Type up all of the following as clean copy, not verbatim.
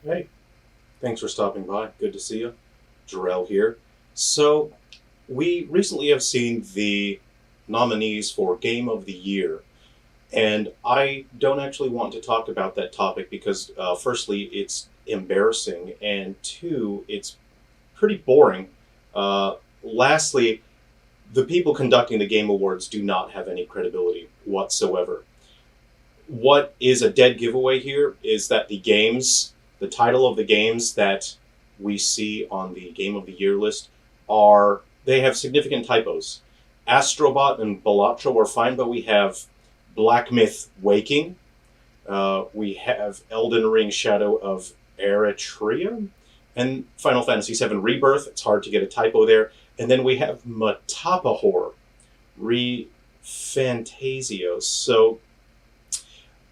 Hey, thanks for stopping by. Good to see you. Jerrel here. So, we recently have seen the nominees for Game of the Year, and I don't actually want to talk about that topic because, firstly, it's embarrassing, and two, it's pretty boring. Lastly, the people conducting the Game Awards do not have any credibility whatsoever. What is a dead giveaway here is that the title of the games that we see on the Game of the Year list they have significant typos. Astrobot and Balatro are fine, but we have Black Myth Waking, we have Elden Ring Shadow of Eritrea, and Final Fantasy VII Rebirth. It's hard to get a typo there. And then we have Matapahor Re Fantasios. So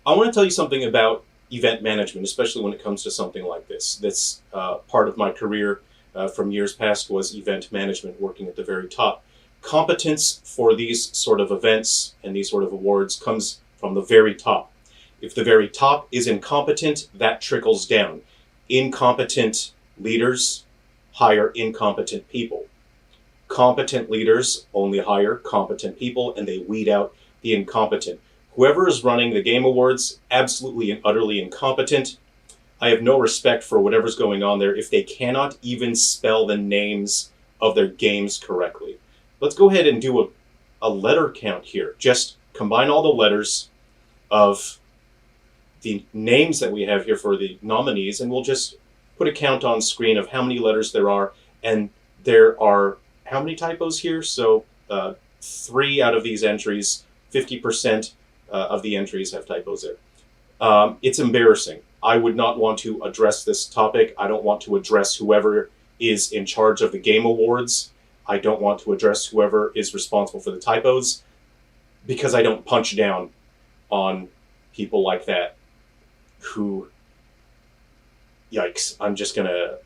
I want to tell you something about event management, especially when it comes to something like this. This part of my career from years past was event management, working at the very top. Competence for these sort of events and these sort of awards comes from the very top. If the very top is incompetent, that trickles down. Incompetent leaders hire incompetent people. Competent leaders only hire competent people, and they weed out the incompetent. Whoever is running the Game Awards, absolutely and utterly incompetent. I have no respect for whatever's going on there if they cannot even spell the names of their games correctly. Let's go ahead and do a letter count here. Just combine all the letters of the names that we have here for the nominees, and we'll just put a count on screen of how many letters there are. And there are how many typos here? So 3 out of these entries, 50% of the entries have typos there. It's embarrassing. I would not want to address this topic. I don't want to address whoever is in charge of the Game Awards. I don't want to address whoever is responsible for the typos, because I don't punch down on people like that who, yikes, I'm just gonna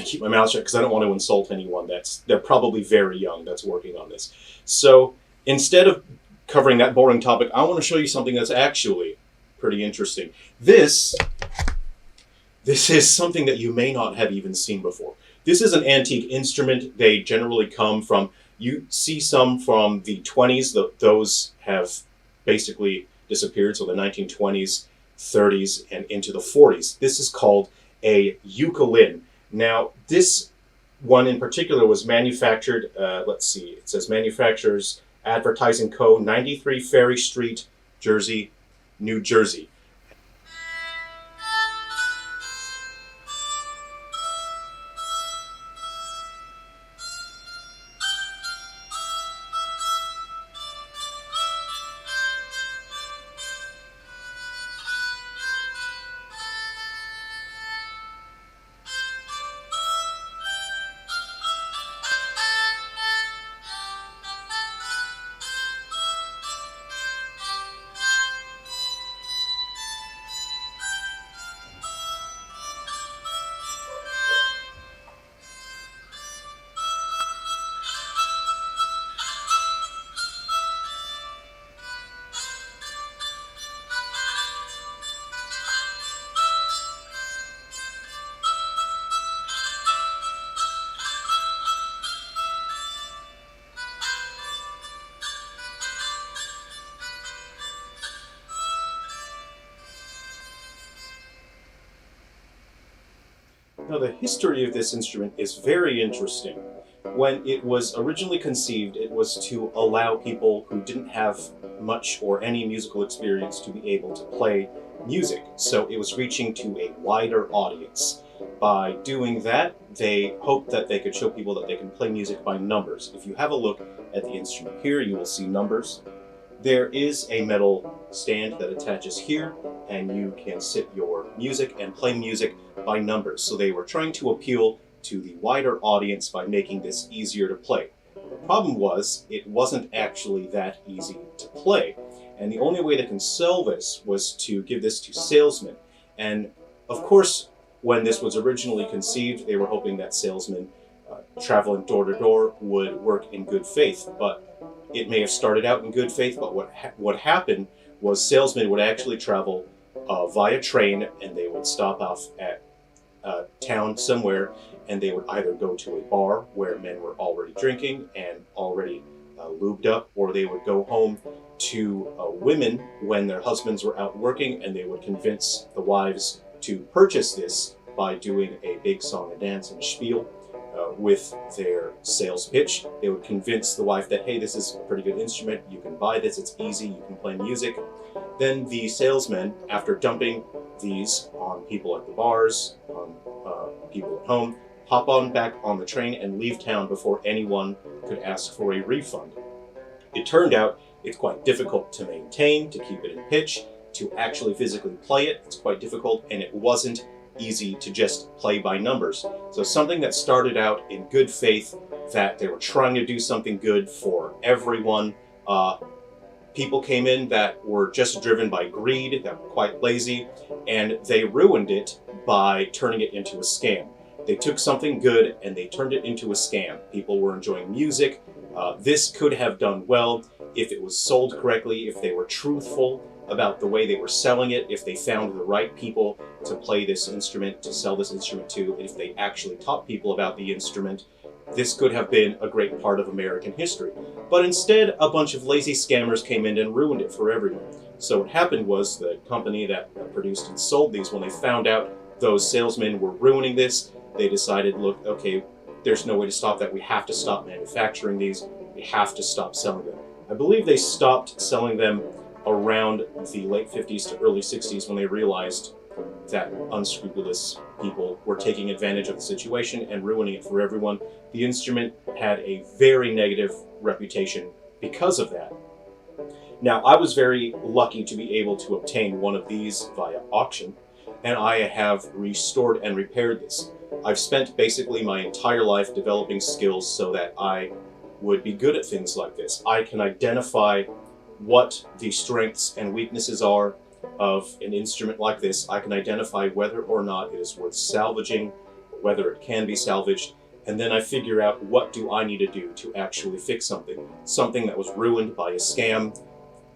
keep my mouth shut because I don't want to insult anyone they're probably very young that's working on this. So instead of covering that boring topic, I want to show you something that's actually pretty interesting. This is something that you may not have even seen before. This is an antique instrument. They generally come from, you see some from the 20s, those have basically disappeared, so the 1920s, 30s, and into the 40s. This is called a ukelin. Now, this one in particular was manufactured, let's see, it says Manufacturers Advertising Co., 93 Ferry Street, Jersey, New Jersey. Now, the history of this instrument is very interesting. When it was originally conceived, it was to allow people who didn't have much or any musical experience to be able to play music. So it was reaching to a wider audience. By doing that, they hoped that they could show people that they can play music by numbers. If you have a look at the instrument here, you will see numbers. There is a metal stand that attaches here, and you can sit your music and play music by numbers. So they were trying to appeal to the wider audience by making this easier to play. The problem was, it wasn't actually that easy to play. And the only way they can sell this was to give this to salesmen. And of course, when this was originally conceived, they were hoping that salesmen traveling door to door would work in good faith. But it may have started out in good faith, but what happened was salesmen would actually travel via train, and they would stop off at a town somewhere, and they would either go to a bar where men were already drinking and already lubed up, or they would go home to women when their husbands were out working, and they would convince the wives to purchase this by doing a big song and dance and a spiel with their sales pitch. They would convince the wife that, hey, this is a pretty good instrument, you can buy this, it's easy, you can play music. Then the salesmen, after dumping these on people at the bars, on people at home, hop on back on the train and leave town before anyone could ask for a refund. It turned out it's quite difficult to maintain, to keep it in pitch, to actually physically play it. It's quite difficult, and it wasn't easy to just play by numbers. So something that started out in good faith, that they were trying to do something good for everyone, people came in that were just driven by greed, that were quite lazy, and they ruined it by turning it into a scam. They took something good and they turned it into a scam. People were enjoying music. This could have done well if it was sold correctly, if they were truthful about the way they were selling it, if they found the right people to play this instrument, to sell this instrument to, and if they actually taught people about the instrument. This could have been a great part of American history. But instead, a bunch of lazy scammers came in and ruined it for everyone. So what happened was the company that produced and sold these, when they found out those salesmen were ruining this, they decided, look, okay, there's no way to stop that. We have to stop manufacturing these. We have to stop selling them. I believe they stopped selling them around the late 50s to early 60s when they realized that unscrupulous people were taking advantage of the situation and ruining it for everyone. The instrument had a very negative reputation because of that. Now, I was very lucky to be able to obtain one of these via auction, and I have restored and repaired this. I've spent basically my entire life developing skills so that I would be good at things like this. I can identify what the strengths and weaknesses are of an instrument like this. I can identify whether or not it is worth salvaging, whether it can be salvaged, and then I figure out what do I need to do to actually fix something that was ruined by a scam,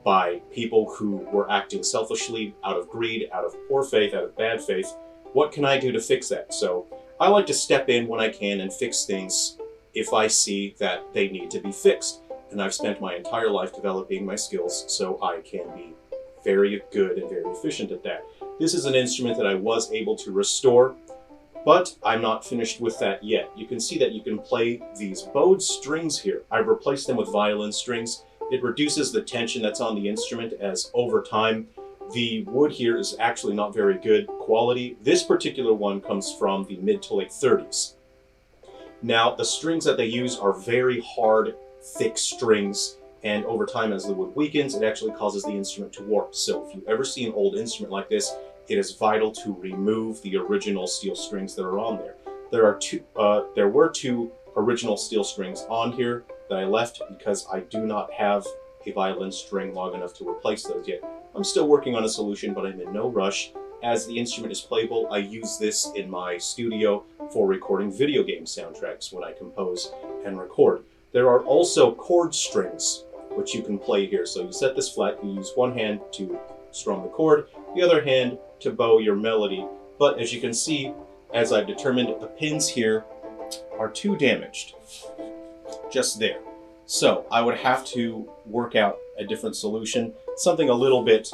by people who were acting selfishly, out of greed, out of poor faith, out of bad faith. What can I do to fix that? So I like to step in when I can and fix things if I see that they need to be fixed. And I've spent my entire life developing my skills so I can be very good and very efficient at that. This is an instrument that I was able to restore, but I'm not finished with that yet. You can see that you can play these bowed strings here. I've replaced them with violin strings. It reduces the tension that's on the instrument, as over time the wood here is actually not very good quality. This particular one comes from the mid to late 30s. Now, the strings that they use are very hard, thick strings, and over time, as the wood weakens, it actually causes the instrument to warp. So if you ever see an old instrument like this, it is vital to remove the original steel strings that are on there. There were two original steel strings on here that I left because I do not have a violin string long enough to replace those yet. I'm still working on a solution, but I'm in no rush. As the instrument is playable, I use this in my studio for recording video game soundtracks when I compose and record. There are also chord strings, which you can play here. So you set this flat, you use one hand to strum the chord, the other hand to bow your melody. But as you can see, as I've determined, the pins here are too damaged, just there. So I would have to work out a different solution, something a little bit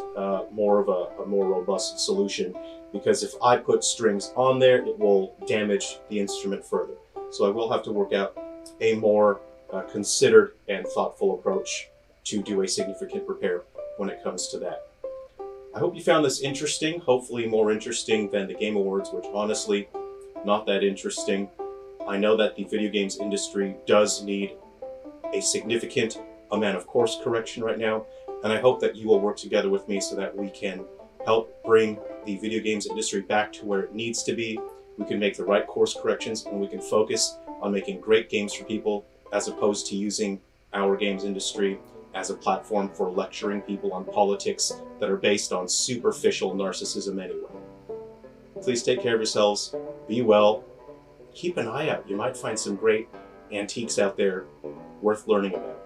more of a more robust solution, because if I put strings on there, it will damage the instrument further. So I will have to work out a more considered and thoughtful approach to do a significant repair when it comes to that. I hope you found this interesting, hopefully more interesting than the Game Awards, which honestly, not that interesting. I know that the video games industry does need a significant amount of course correction right now, and I hope that you will work together with me so that we can help bring the video games industry back to where it needs to be. We can make the right course corrections, and we can focus on making great games for people, as opposed to using our games industry as a platform for lecturing people on politics that are based on superficial narcissism anyway. Please take care of yourselves, be well, keep an eye out. You might find some great antiques out there worth learning about.